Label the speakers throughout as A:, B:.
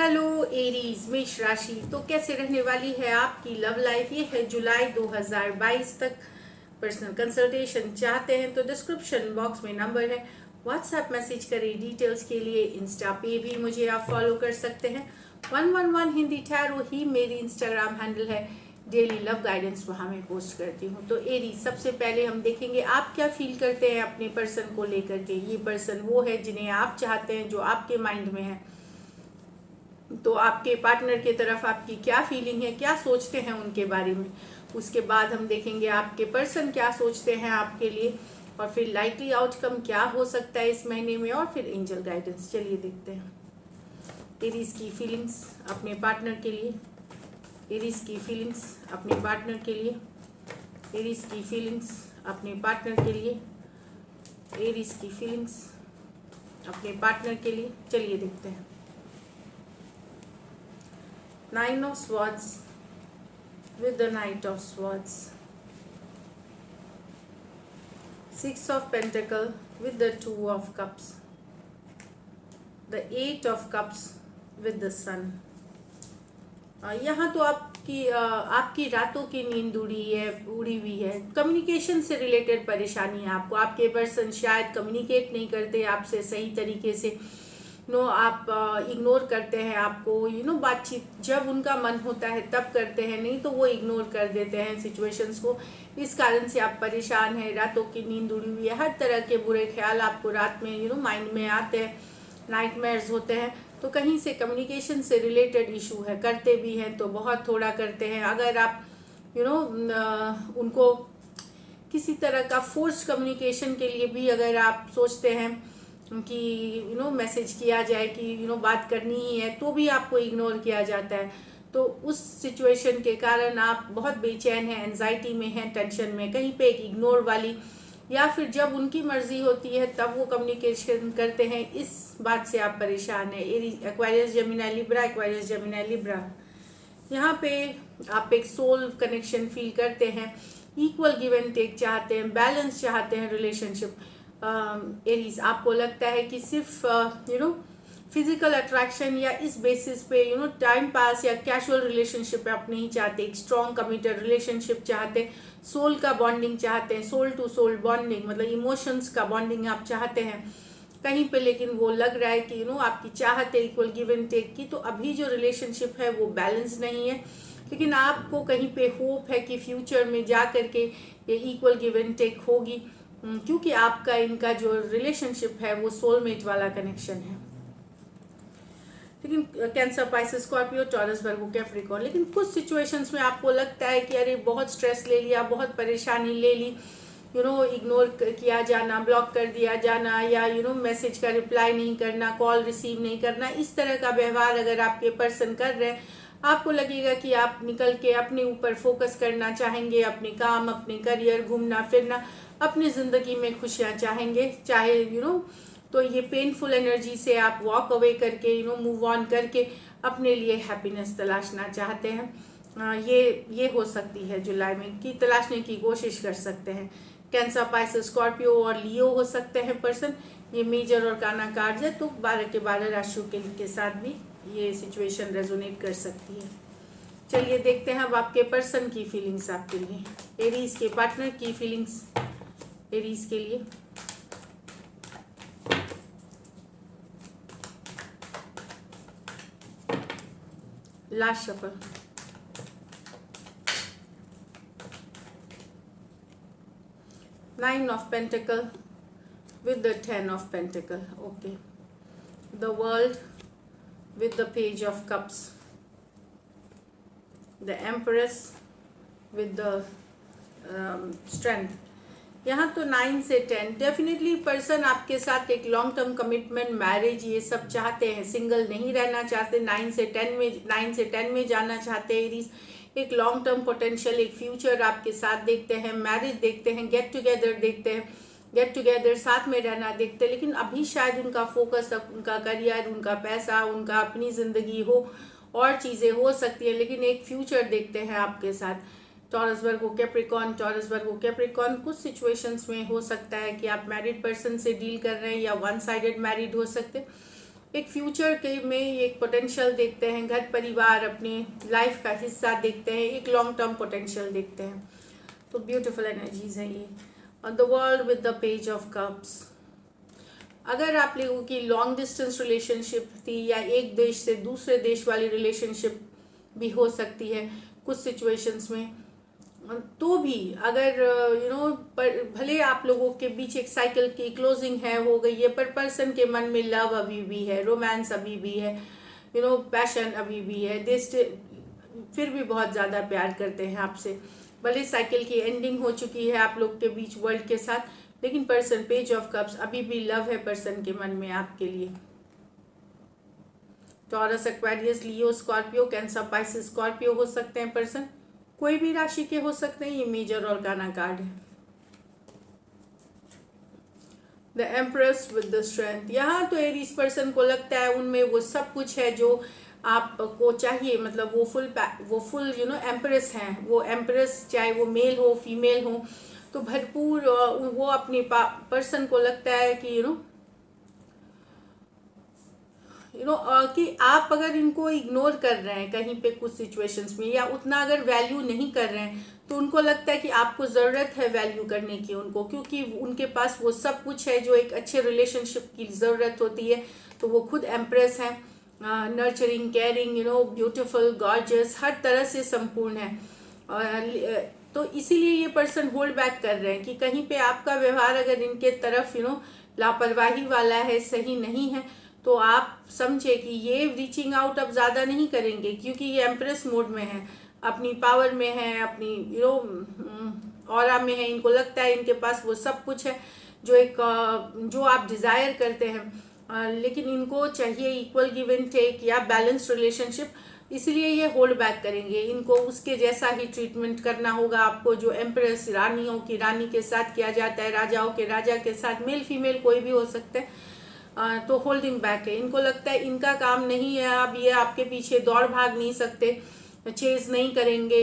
A: Hello Aries मेष राशि। तो कैसे रहने वाली है आपकी लव लाइफ। ये है जुलाई 2022 तक। पर्सनल कंसल्टेशन चाहते हैं तो डिस्क्रिप्शन बॉक्स में नंबर है, व्हाट्सएप मैसेज करें डिटेल्स के लिए। इंस्टा पे भी मुझे आप फॉलो कर सकते हैं। 111 हिंदी टैरो ही मेरी इंस्टाग्राम हैंडल है। डेली लव गाइडेंस वहाँ मैं पोस्ट करती हूँ। तो एरीज, सबसे पहले हम देखेंगे आप क्या फील करते हैं अपने पर्सन को लेकर के। ये पर्सन वो है जिन्हें आप चाहते हैं, जो आपके माइंड में है। तो आपके पार्टनर की तरफ आपकी क्या फीलिंग है, क्या सोचते हैं उनके बारे में। उसके बाद हम देखेंगे आपके पर्सन क्या सोचते हैं आपके लिए, और फिर लाइकली आउटकम क्या हो सकता है इस महीने में, और फिर एंजल गाइडेंस। चलिए देखते हैं एरीज की फीलिंग्स अपने पार्टनर के लिए। एरीज की फीलिंग्स अपने पार्टनर के लिए। एरीज की फीलिंग्स अपने पार्टनर के लिए। एरीज की फीलिंग्स अपने पार्टनर के लिए। चलिए देखते हैं। 9 of Swords with the Knight of Swords. 6 of Pentacles with the 2 of Cups. The 8 of Cups with the Sun. यहाँ तो आपकी रातों की नींद उड़ी हुई है। कम्युनिकेशन से रिलेटेड परेशानी है आपको। आपके पर्सन शायद कम्युनिकेट नहीं करते आपसे सही तरीके से। आप इग्नोर करते हैं आपको। बातचीत जब उनका मन होता है तब करते हैं, नहीं तो वो इग्नोर कर देते हैं सिचुएशंस को। इस कारण से आप परेशान हैं। रातों की नींद उड़ी हुई है। हर तरह के बुरे ख्याल आपको रात में माइंड में आते हैं। नाइटमेयर्स होते हैं। तो कहीं से कम्युनिकेशन से रिलेटेड इशू है। करते भी हैं तो बहुत थोड़ा करते हैं। अगर आप उनको किसी तरह का फोर्स कम्युनिकेशन के लिए भी अगर आप सोचते हैं कि मैसेज किया जाए कि बात करनी ही है, तो भी आपको इग्नोर किया जाता है। तो उस सिचुएशन के कारण आप बहुत बेचैन हैं, एंजाइटी में हैं, टेंशन में। कहीं पे एक इग्नोर वाली, या फिर जब उनकी मर्जी होती है तब वो कम्युनिकेशन करते हैं, इस बात से आप परेशान हैं। एक्वायरियस जेमिनी लिब्रा, एक्वायरियस जेमिनी लिब्रा। यहाँ पे आप एक सोल कनेक्शन फील करते हैं। इक्वल गिव एंड टेक चाहते हैं, बैलेंस चाहते हैं रिलेशनशिप। एरीज, आपको लगता है कि सिर्फ फिजिकल अट्रैक्शन या इस बेसिस पे टाइम पास या कैजुअल रिलेशनशिप आप नहीं चाहते। एक स्ट्रॉन्ग कमिटेड रिलेशनशिप चाहते हैं। सोल का बॉन्डिंग चाहते हैं, सोल टू सोल बॉन्डिंग, मतलब इमोशंस का बॉन्डिंग आप चाहते हैं कहीं पे। लेकिन वो लग रहा है कि आपकी चाहत है इक्वल गिव एंड टेक की। तो अभी जो रिलेशनशिप है वो बैलेंस नहीं है, लेकिन आपको कहीं पे होप है कि फ्यूचर में जा करके ये इक्वल गिव एंड टेक होगी, क्योंकि आपका इनका जो रिलेशनशिप है वो सोलमेट वाला कनेक्शन है। लेकिन कैंसर, पाइसेस, स्कॉर्पियो, टॉरस, वर्गो, कैप्रिकॉर्न, लेकिन कुछ सिचुएशंस में आपको लगता है कि अरे बहुत स्ट्रेस ले लिया, बहुत परेशानी ले ली। इग्नोर किया जाना, ब्लॉक कर दिया जाना, या मैसेज का रिप्लाई नहीं करना, कॉल रिसीव नहीं करना, इस तरह का व्यवहार अगर आपके पर्सन कर रहे हैं, आपको लगेगा कि आप निकल के अपने ऊपर फोकस करना चाहेंगे, अपने काम, अपने करियर, घूमना फिरना, अपनी ज़िंदगी में खुशियाँ चाहेंगे। चाहे तो ये पेनफुल एनर्जी से आप वॉक अवे करके मूव ऑन करके अपने लिए हैप्पीनेस तलाशना चाहते हैं। ये हो सकती है जुलाई में कि तलाशने की कोशिश कर सकते हैं। कैंसर, पाइसेस, स्कॉर्पियो और लियो हो सकते हैं पर्सन। ये मेजर और काना कार्ड्स है, तो 12 के 12 राशियों के साथ भी ये सिचुएशन रेजोनेट कर सकती है। चलिए देखते हैं अब आपके पर्सन की फीलिंग्स आपके लिए। एरीज के पार्टनर की फीलिंग्स एरीज के लिए। Last shuffle. Nine of Pentacle with the 10 of Pentacle. Okay. The World with the Page of Cups. The Empress with the Strength. यहाँ तो 9 से 10 डेफिनेटली पर्सन आपके साथ एक लॉन्ग टर्म कमिटमेंट, मैरिज, ये सब चाहते हैं। सिंगल नहीं रहना चाहते। 9 से 10 में जाना चाहते हैं एरीज। एक लॉन्ग टर्म पोटेंशियल, एक फ्यूचर आपके साथ देखते हैं। मैरिज देखते हैं, गेट टुगेदर देखते हैं, गेट टुगेदर साथ में रहना देखते हैं। लेकिन अभी शायद उनका फोकस उनका करियर, उनका पैसा, उनका अपनी ज़िंदगी हो, और चीज़ें हो सकती है, लेकिन एक फ्यूचर देखते हैं आपके साथ। टॉरस, वर्गो, कैप्रिकॉर्न, टॉरस, वर्गो, कैप्रिकॉर्न। कुछ सिचुएशंस में हो सकता है कि आप मैरिड पर्सन से डील कर रहे हैं, या वन साइडेड मैरिड हो सकते, एक फ्यूचर के में एक पोटेंशियल देखते हैं, घर परिवार अपने लाइफ का हिस्सा देखते हैं, एक लॉन्ग टर्म पोटेंशियल देखते हैं। तो ब्यूटीफुल एनर्जीज है ये। और the world with the page of cups, अगर आप लोगों की लॉन्ग डिस्टेंस रिलेशनशिप थी या एक देश से दूसरे देश वाली रिलेशनशिप भी हो सकती है कुछ सिचुएशंस में, तो भी अगर भले आप लोगों के बीच एक साइकिल की क्लोजिंग है, हो गई है, पर पर्सन के मन में लव अभी भी है, रोमांस अभी भी है, पैशन अभी भी है, फिर भी बहुत ज़्यादा प्यार करते हैं आपसे। भले साइकिल की एंडिंग हो चुकी है आप लोग के बीच वर्ल्ड के साथ, लेकिन पर्सन पेज ऑफ कप्स अभी भी लव है पर्सन के मन में आपके लिए। टॉरस, एक्वेरियस, लियो, स्कॉर्पियो, कैंसर, पाइसिस, स्कॉर्पियो हो सकते हैं पर्सन, कोई भी राशि के हो सकते हैं। ये मेजर और गाना कार्ड है। The empress with the strength, यहाँ तो एरीज पर्सन को लगता है उनमें वो सब कुछ है जो आपको चाहिए, मतलब वो फुल एम्प्रेस हैं। वो एम्प्रेस चाहे वो मेल हो फीमेल हो, तो भरपूर वो अपने पर्सन को लगता है कि कि आप अगर इनको इग्नोर कर रहे हैं कहीं पे कुछ सिचुएशंस में, या उतना अगर वैल्यू नहीं कर रहे हैं, तो उनको लगता है कि आपको ज़रूरत है वैल्यू करने की उनको, क्योंकि उनके पास वो सब कुछ है जो एक अच्छे रिलेशनशिप की ज़रूरत होती है। तो वो खुद एम्प्रेस हैं, नर्चरिंग, केयरिंग, ब्यूटीफुल, गॉर्जियस, हर तरह से संपूर्ण है। तो इसीलिए ये पर्सन होल्ड बैक कर रहे हैं कि कहीं पे आपका व्यवहार अगर इनके तरफ लापरवाही वाला है, सही नहीं है, तो आप समझे कि ये रीचिंग आउट अब ज़्यादा नहीं करेंगे, क्योंकि ये एम्प्रेस मोड में है, अपनी पावर में है, अपनी ऑरा में है। इनको लगता है इनके पास वो सब कुछ है जो आप डिज़ायर करते हैं, लेकिन इनको चाहिए इक्वल गिव एंड टेक या बैलेंस रिलेशनशिप, इसलिए ये होल्ड बैक करेंगे। इनको उसके जैसा ही ट्रीटमेंट करना होगा आपको जो एम्प्रेस रानियों की रानी के साथ किया जाता है, राजाओं के राजा के साथ, मेल फीमेल कोई भी हो सकते हैं। तो होल्डिंग बैक है, इनको लगता है इनका काम नहीं है, अब ये आपके पीछे दौड़ भाग नहीं सकते, चेज नहीं करेंगे,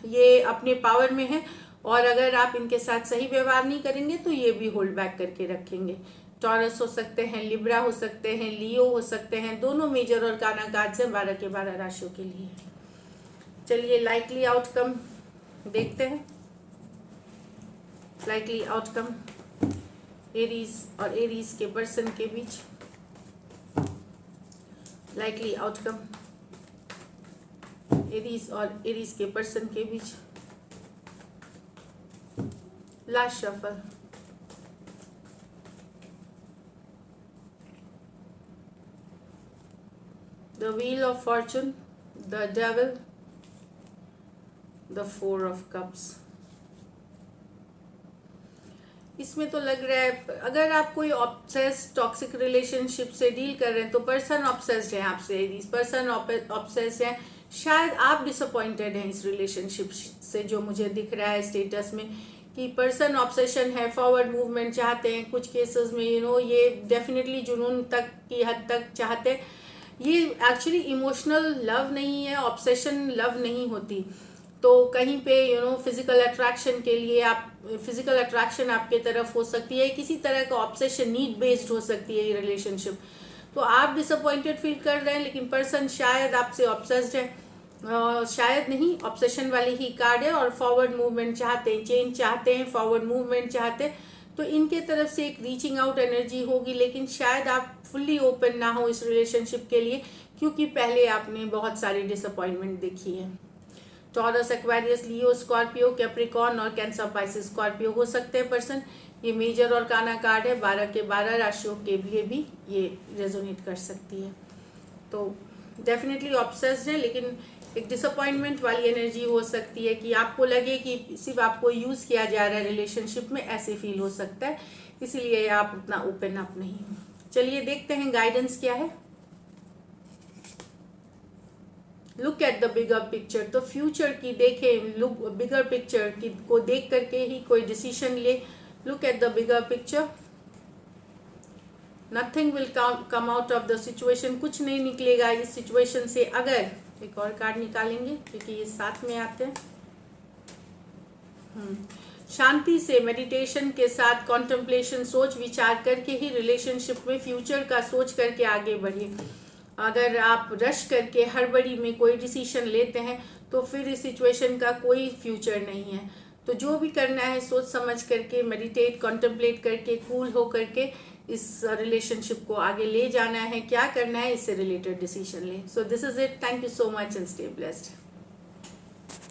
A: ये अपने पावर में है, और अगर आप इनके साथ सही व्यवहार नहीं करेंगे तो ये भी होल्ड बैक करके रखेंगे। टॉरस हो सकते हैं, लिब्रा हो सकते हैं, लियो हो सकते हैं, दोनों मेजर और गाना कार्ड्स हैं 12 के 12 राशियों के लिए। चलिए लाइकली आउटकम देखते हैं। लाइकली आउटकम एरीज और एरीज के पर्सन के बीच, लाइकली आउटकम एरीज और एरीज के पर्सन के बीच। Last shuffle, the wheel of fortune, the devil, the 4 of cups। इसमें तो लग रहा है अगर आप कोई ऑब्सेस टॉक्सिक रिलेशनशिप से डील कर रहे हैं तो पर्सन ऑब्सेस्ड है आपसे, पर्सन ऑब्सेस्ड है, शायद आप डिसअपॉइंटेड हैं इस रिलेशनशिप से, जो मुझे दिख रहा है स्टेटस में कि पर्सन ऑब्सेशन है, फॉरवर्ड मूवमेंट चाहते हैं कुछ केसेस में, ये डेफिनेटली जुनून तक की हद तक चाहते हैं। ये एक्चुअली इमोशनल लव नहीं है, ऑब्सेशन लव नहीं होती। तो कहीं पे फिजिकल अट्रैक्शन के लिए फिजिकल अट्रैक्शन आपके तरफ हो सकती है, किसी तरह का ऑब्सेशन नीड बेस्ड हो सकती है ये रिलेशनशिप। तो आप डिसअपॉइंटेड फील कर रहे हैं, लेकिन पर्सन शायद आपसे ऑब्सेस्ड है, शायद नहीं, ऑब्सेशन वाली ही कार्ड है, और फॉरवर्ड मूवमेंट चाहते हैं, चेंज चाहते हैं, फॉरवर्ड मूवमेंट चाहते हैं। तो इनके तरफ से एक रीचिंग आउट एनर्जी होगी, लेकिन शायद आप फुल्ली ओपन ना हो इस रिलेशनशिप के लिए, क्योंकि पहले आपने बहुत सारी डिसअपॉइंटमेंट देखी है। टॉरस, एक्वेरियस, लियो, स्कॉर्पियो, कैप्रिकॉर्न और कैंसर, पाइसिस, स्कॉर्पियो हो सकते हैं पर्सन। ये मेजर और काना कार्ड है, 12 के 12 राशियों के लिए भी ये रेजोनेट कर सकती है। तो डेफिनेटली ऑब्सेस्ड है, लेकिन एक डिसअपॉइंटमेंट वाली एनर्जी हो सकती है कि आपको लगे कि सिर्फ आपको यूज़ किया जा रहा है रिलेशनशिप में, ऐसे फील हो सकता है, इसीलिए आप उतना ओपन अप नहीं हो। चलिए देखते हैं गाइडेंस क्या है। Look at the bigger picture, तो फ्यूचर की देखें, लुक बिगर पिक्चर की को देख करके ही कोई डिसीजन ले। Look at the bigger picture, nothing will come out of the situation, कुछ नहीं निकलेगा इस सिचुएशन से। अगर एक और कार्ड निकालेंगे क्योंकि ये साथ में आते हैं। शांति से मेडिटेशन के साथ कॉन्टेम्पलेशन, सोच विचार करके ही रिलेशनशिप में फ्यूचर का सोच करके आगे बढ़िए। अगर आप रश करके हड़बड़ी में कोई डिसीजन लेते हैं तो फिर इस सिचुएशन का कोई फ्यूचर नहीं है। तो जो भी करना है सोच समझ करके, मेडिटेट कॉन्टेम्पलेट करके, कूल हो करके इस रिलेशनशिप को आगे ले जाना है। क्या करना है इससे रिलेटेड डिसीजन लें। So this is it. Thank you so much and stay blessed.